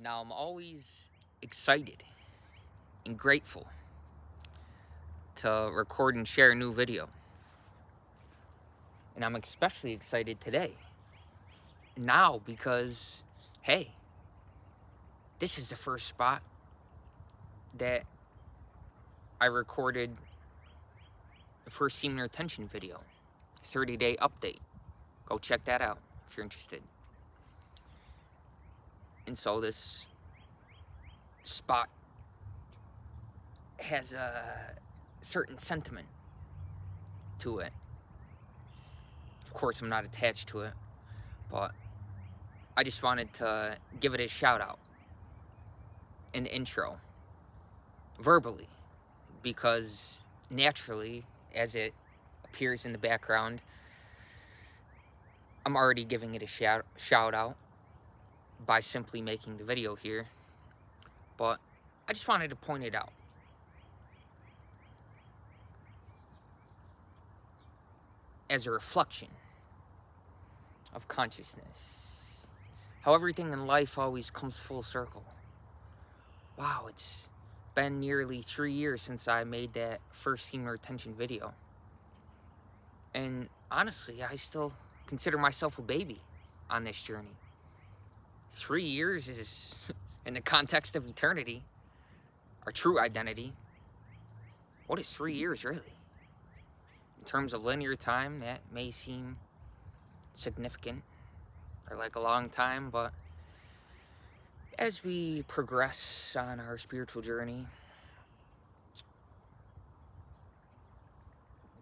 Now, I'm always excited and grateful to record and share a new video. And I'm especially excited today. Now, because, hey, this is the first spot that I recorded the first semen retention video, 30-day update. Go check that out if you're interested. And so this spot has a certain sentiment to it. Of course, I'm not attached to it, but I just wanted to give it a shout out in the intro, verbally, because naturally, as it appears in the background, I'm already giving it a shout out by simply making the video here, but I just wanted to point it out. As a reflection of consciousness. How everything in life always comes full circle. Wow, it's been nearly 3 years since I made that first semen retention video. And honestly, I still consider myself a baby on this journey. 3 years is, in the context of eternity, our true identity. What is 3 years, really? In terms of linear time, that may seem significant or like a long time, but as we progress on our spiritual journey,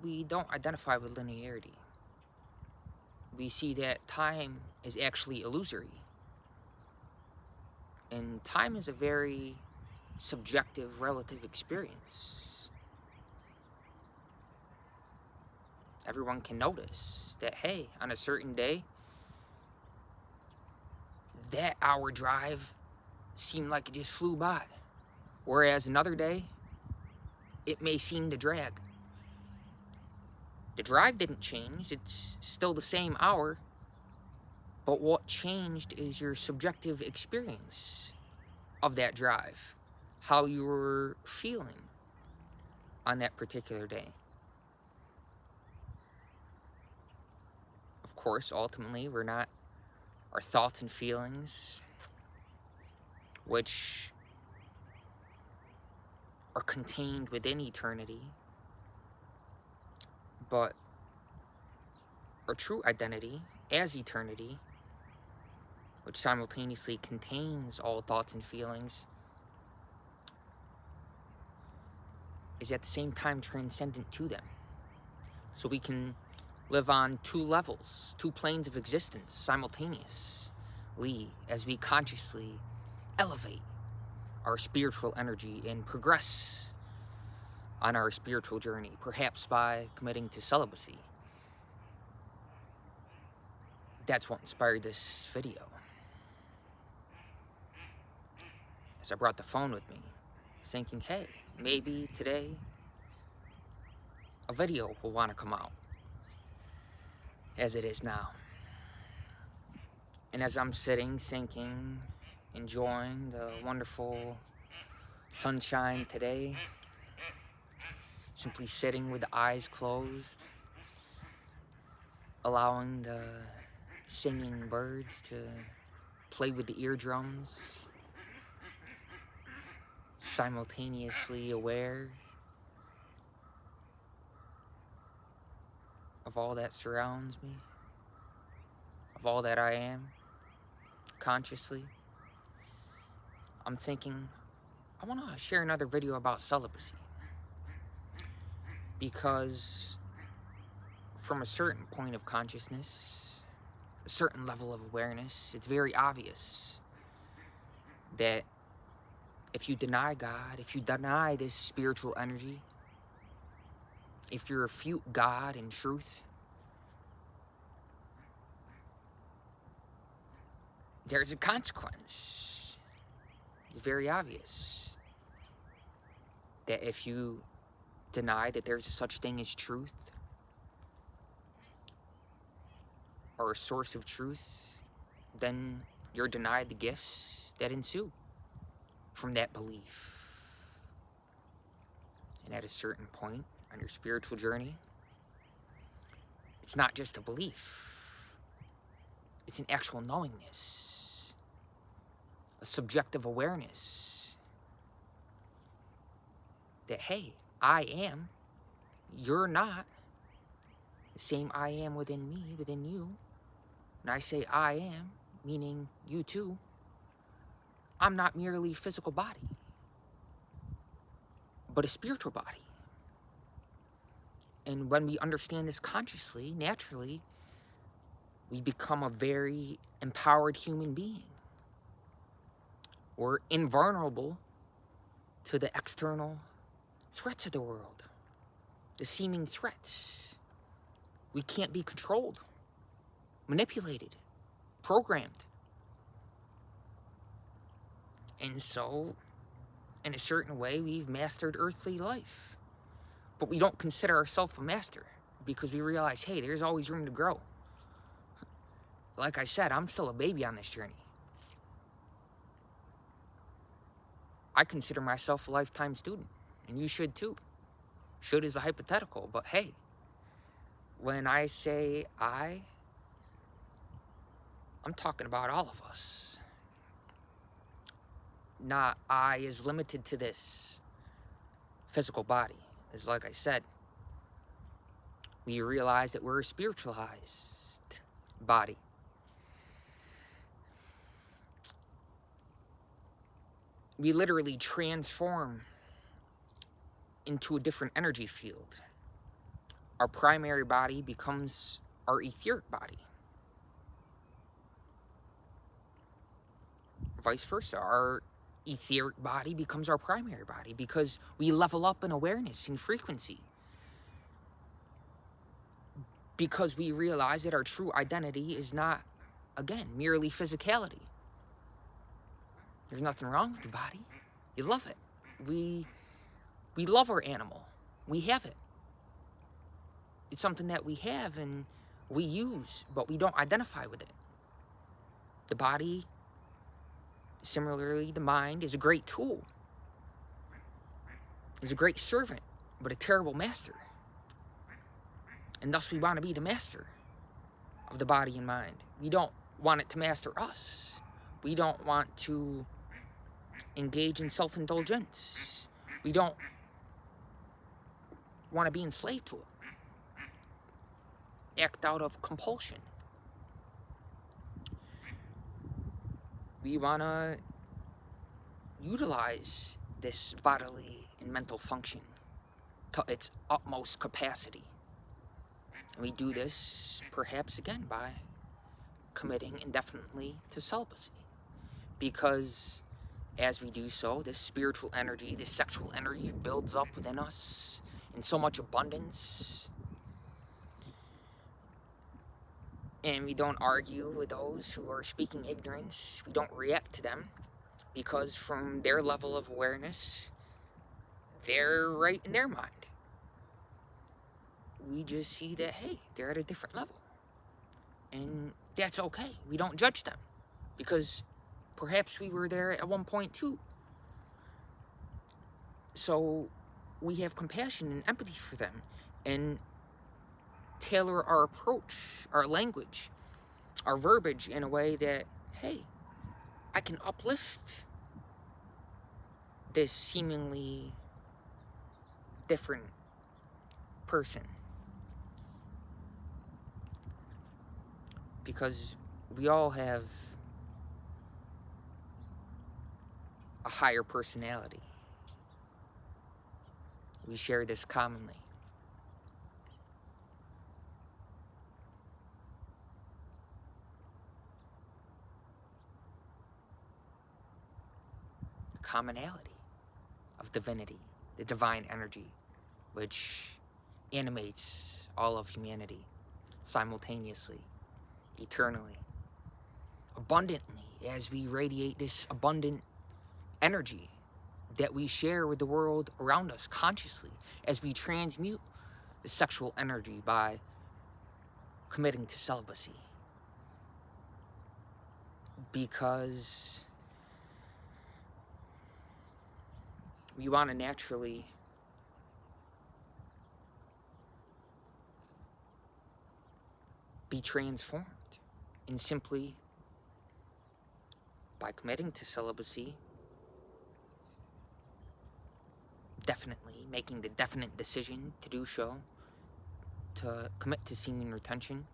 we don't identify with linearity. We see that time is actually illusory. And time is a very subjective, relative experience. Everyone can notice that, hey, on a certain day, that hour drive seemed like it just flew by. Whereas another day, it may seem to drag. The drive didn't change, it's still the same hour, but what changed is your subjective experience of that drive, how you were feeling on that particular day. Of course, ultimately, we're not our thoughts and feelings, which are contained within eternity, but our true identity as eternity, which simultaneously contains all thoughts and feelings, is at the same time transcendent to them. So we can live on two levels, two planes of existence simultaneously as we consciously elevate our spiritual energy and progress on our spiritual journey, perhaps by committing to celibacy. That's what inspired this video. As I brought the phone with me, thinking, hey, maybe today a video will want to come out, as it is now. And as I'm sitting, thinking, enjoying the wonderful sunshine today, simply sitting with the eyes closed, allowing the singing birds to play with the eardrums, simultaneously aware of all that surrounds me, of all that I am, consciously. I'm thinking, I want to share another video about celibacy, because from a certain point of consciousness, a certain level of awareness, it's very obvious that if you deny God, if you deny this spiritual energy, if you refute God and truth, there's a consequence. It's very obvious that if you deny that there's a such thing as truth, or a source of truth, then you're denied the gifts that ensue from that belief. And at a certain point on your spiritual journey, it's not just a belief. It's an actual knowingness, a subjective awareness that, hey, I am, you're not, the same I am within me, within you. And I say I am, meaning you too. I'm not merely a physical body, but a spiritual body. And when we understand this consciously, naturally, we become a very empowered human being. We're invulnerable to the external threats of the world, the seeming threats. We can't be controlled, manipulated, programmed. And so, in a certain way, we've mastered earthly life. But we don't consider ourselves a master because we realize, hey, there's always room to grow. Like I said, I'm still a baby on this journey. I consider myself a lifetime student, and you should too. Should is a hypothetical, but hey, when I say I'm talking about all of us. Not I is limited to this physical body. As like I said, we realize that we're a spiritualized body. We literally transform into a different energy field. Our primary body becomes our etheric body. Vice versa, our etheric body becomes our primary body because we level up in awareness and frequency. Because we realize that our true identity is not, again, merely physicality. There's nothing wrong with the body. You love it. We love our animal. We have it. It's something that we have and we use, but we don't identify with it. The body, similarly, the mind is a great tool. Is a great servant, but a terrible master. And thus we want to be the master of the body and mind. We don't want it to master us. We don't want to engage in self-indulgence. We don't want to be enslaved to it. Act out of compulsion. We want to utilize this bodily and mental function to its utmost capacity. And we do this, perhaps again, by committing indefinitely to celibacy. Because as we do so, this spiritual energy, this sexual energy builds up within us in so much abundance. And we don't argue with those who are speaking ignorance. We don't react to them because from their level of awareness, they're right in their mind. We just see that, hey, they're at a different level. And that's okay. We don't judge them because perhaps we were there at one point too. So we have compassion and empathy for them and tailor our approach, our language, our verbiage in a way that, hey, I can uplift this seemingly different person. Because we all have a higher personality. We share this commonly. Commonality of divinity, the divine energy, which animates all of humanity simultaneously, eternally, abundantly, as we radiate this abundant energy that we share with the world around us consciously, as we transmute the sexual energy by committing to celibacy. Because we want to naturally be transformed. And simply by committing to celibacy, definitely making the definite decision to do so, to commit to semen retention,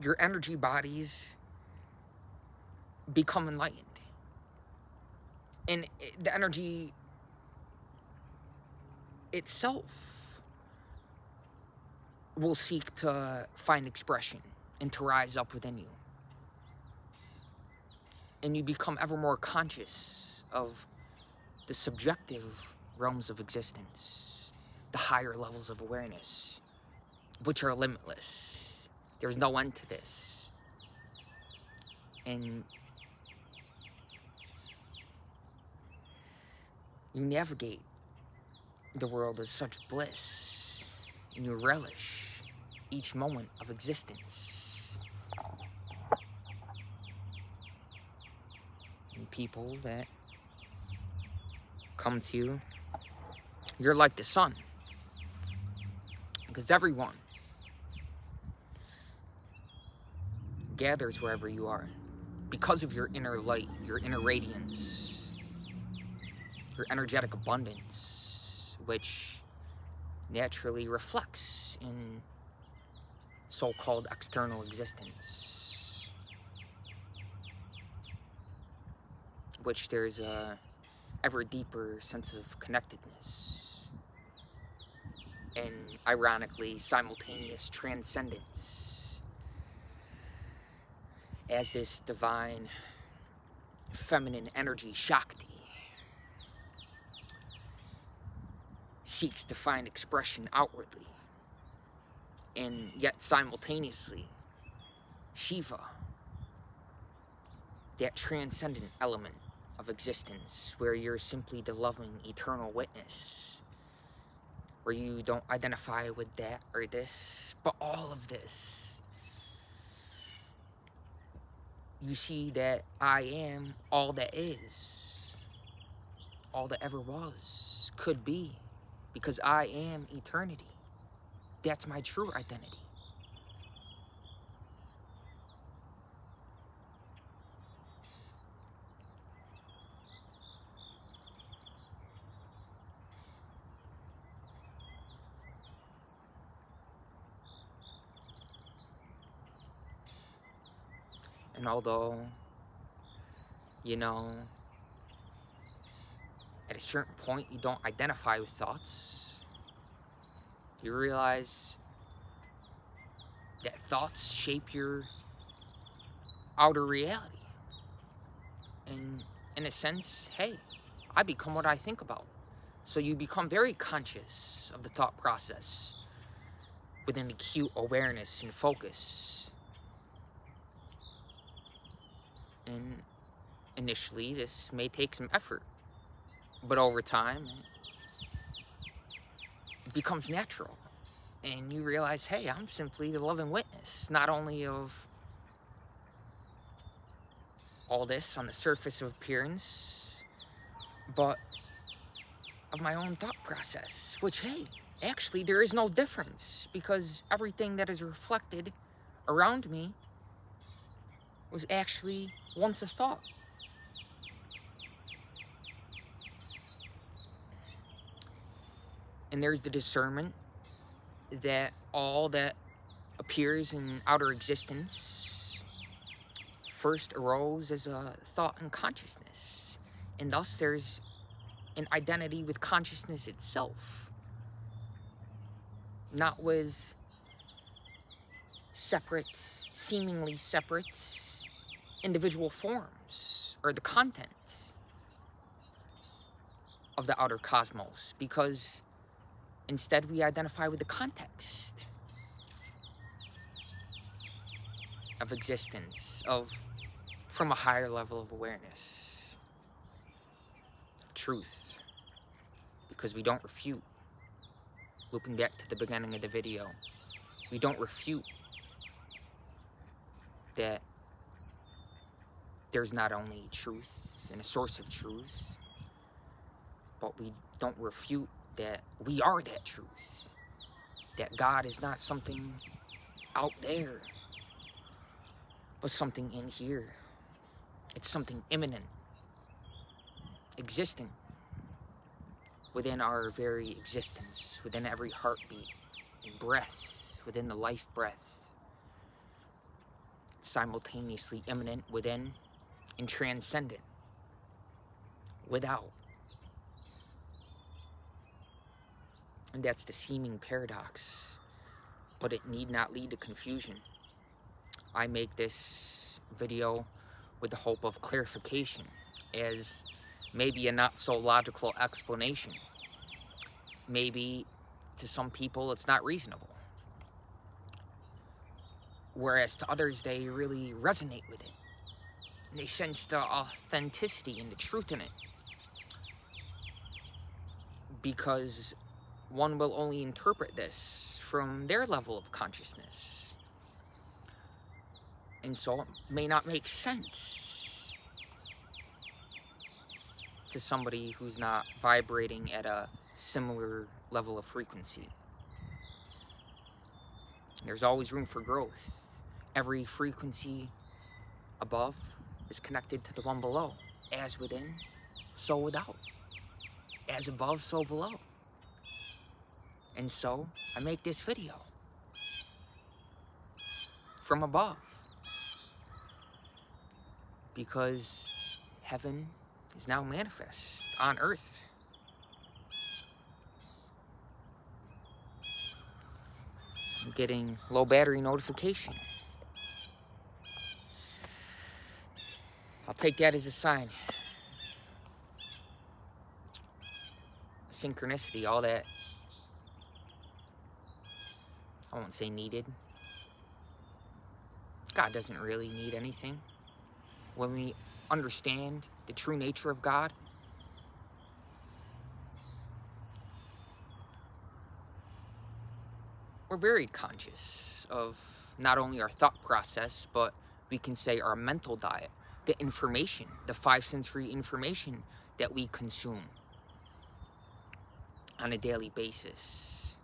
your energy bodies become enlightened. And the energy itself will seek to find expression and to rise up within you. And you become ever more conscious of the subjective realms of existence, the higher levels of awareness, which are limitless. There's no end to this. And you navigate the world as such bliss, and you relish each moment of existence. And people that come to you, you're like the sun, because everyone gathers wherever you are because of your inner light, your inner radiance, your energetic abundance, which naturally reflects in so-called external existence, which there's a ever deeper sense of connectedness and, ironically, simultaneous transcendence as this divine feminine energy, Shakti, seeks to find expression outwardly. And yet simultaneously, Shiva, that transcendent element of existence, where you're simply the loving eternal witness, where you don't identify with that or this, but all of this. You see that I am all that is, all that ever was, could be, because I am eternity. That's my true identity. And although, you know, at a certain point you don't identify with thoughts, you realize that thoughts shape your outer reality. And in a sense, hey, I become what I think about. So you become very conscious of the thought process with an acute awareness and focus. And initially, this may take some effort, but over time, it becomes natural. And you realize, hey, I'm simply the loving witness, not only of all this on the surface of appearance, but of my own thought process, which, hey, actually there is no difference, because everything that is reflected around me was actually once a thought. And there's the discernment that all that appears in outer existence first arose as a thought and consciousness, and thus there's an identity with consciousness itself, not with separate, seemingly separate individual forms or the content of the outer cosmos, because instead we identify with the context of existence, from a higher level of awareness, of truth, because we don't refute. Looping back to the beginning of the video, we don't refute that there's not only truth and a source of truth, but we don't refute that we are that truth. That God is not something out there, but something in here. It's something immanent, existing within our very existence, within every heartbeat and breath, within the life breath. Simultaneously immanent within and transcendent without. And that's the seeming paradox, but it need not lead to confusion. I make this video with the hope of clarification, as maybe a not so logical explanation. Maybe to some people it's not reasonable, whereas to others they really resonate with it. They sense the authenticity and the truth in it, because one will only interpret this from their level of consciousness. And so it may not make sense to somebody who's not vibrating at a similar level of frequency. There's always room for growth. Every frequency above is connected to the one below. As within, so without. As above, so below. And so I make this video from above, because heaven is now manifest on earth. I'm getting low battery notification. I'll take that as a sign. Synchronicity, all that, I won't say needed. God doesn't really need anything. When we understand the true nature of God, we're very conscious of not only our thought process, but we can say our mental diet, the information, the five sensory information that we consume on a daily basis.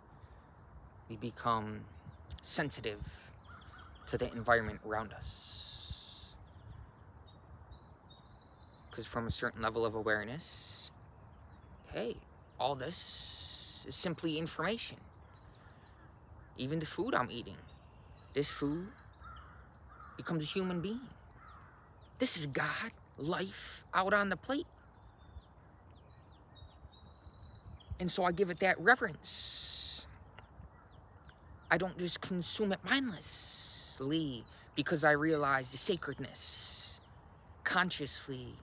We become sensitive to the environment around us. Because from a certain level of awareness, hey, all this is simply information. Even the food I'm eating, this food becomes a human being. This is God, life, out on the plate. And so I give it that reverence. I don't just consume it mindlessly, because I realize the sacredness consciously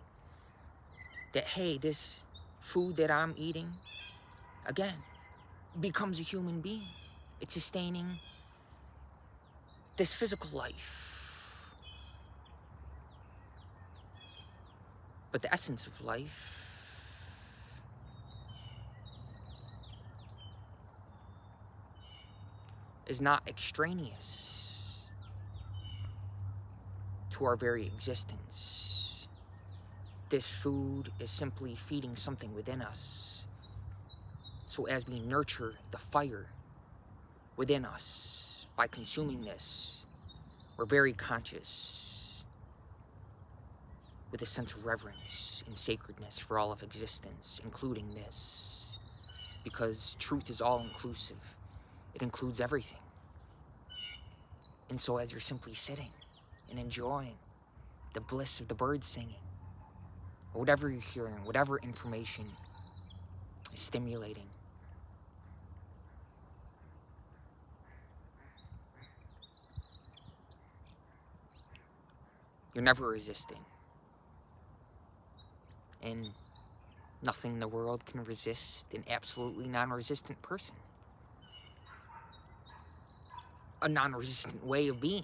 that, hey, this food that I'm eating, again, becomes a human being. It's sustaining this physical life. But the essence of life is not extraneous to our very existence. This food is simply feeding something within us. So as we nurture the fire within us by consuming this, we're very conscious with a sense of reverence and sacredness for all of existence, including this, because truth is all-inclusive. It includes everything. And so as you're simply sitting and enjoying the bliss of the birds singing, or whatever you're hearing, whatever information is stimulating, you're never resisting. And nothing in the world can resist an absolutely non-resistant person. A non-resistant way of being.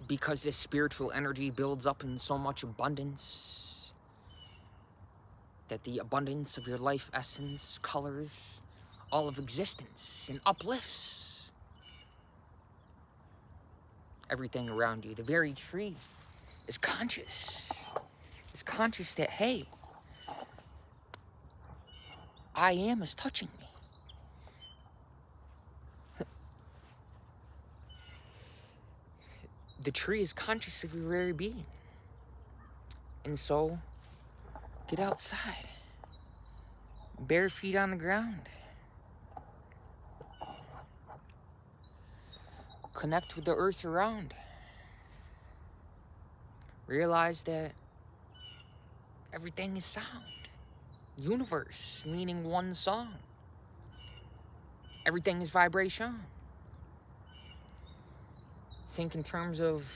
Because this spiritual energy builds up in so much abundance that the abundance of your life essence colors all of existence and uplifts everything around you. The very tree is conscious. It's conscious that, hey, I am is touching me. The tree is conscious of your very being. And so, get outside. Bare feet on the ground. Connect with the earth around. Realize that everything is sound. Universe, meaning one song. Everything is vibration. Think in terms of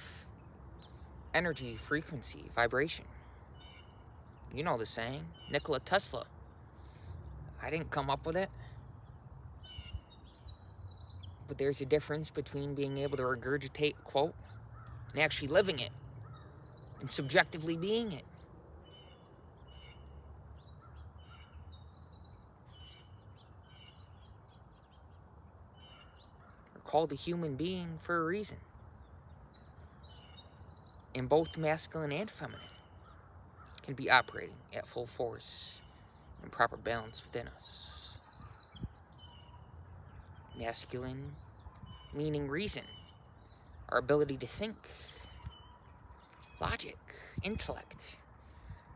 energy, frequency, vibration. You know the saying, Nikola Tesla. I didn't come up with it. But there's a difference between being able to regurgitate a quote and actually living it and subjectively being it. We're called a human being for a reason. And both masculine and feminine can be operating at full force and proper balance within us. Masculine meaning reason, our ability to think, logic, intellect.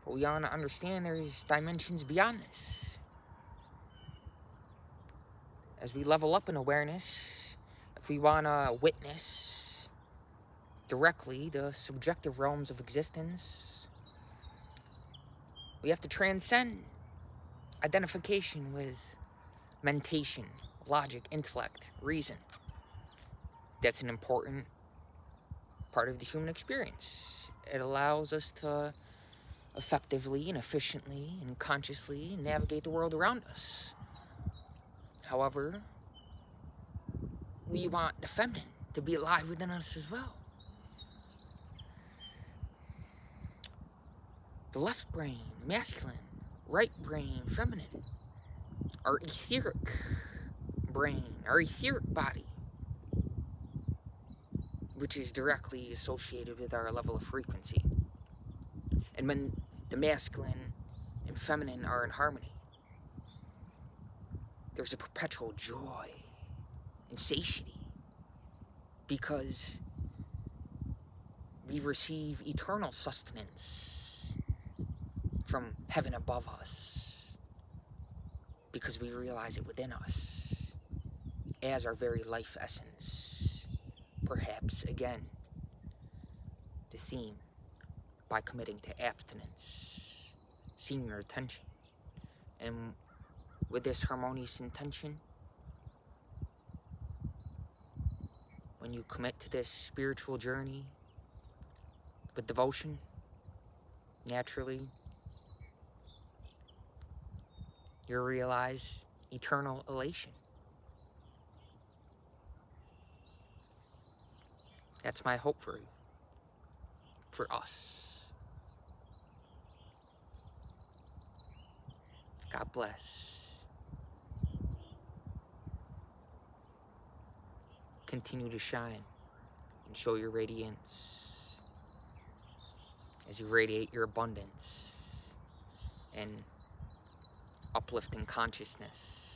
But we want to understand there's dimensions beyond this. As we level up in awareness, if we want to witness directly the subjective realms of existence, we have to transcend identification with mentation, logic, intellect, reason. That's an important part of the human experience. It allows us to effectively and efficiently and consciously navigate the world around us. However, we want the feminine to be alive within us as well. The left brain, masculine, right brain, feminine. Our etheric brain, our etheric body, which is directly associated with our level of frequency. And when the masculine and feminine are in harmony, there's a perpetual joy and satiety because we receive eternal sustenance from heaven above us because we realize it within us as our very life essence. Perhaps, again, the theme by committing to abstinence, senior attention. And with this harmonious intention, when you commit to this spiritual journey with devotion, naturally, you'll realize eternal elation. That's my hope for you, for us. God bless. Continue to shine and show your radiance as you radiate your abundance and uplifting consciousness.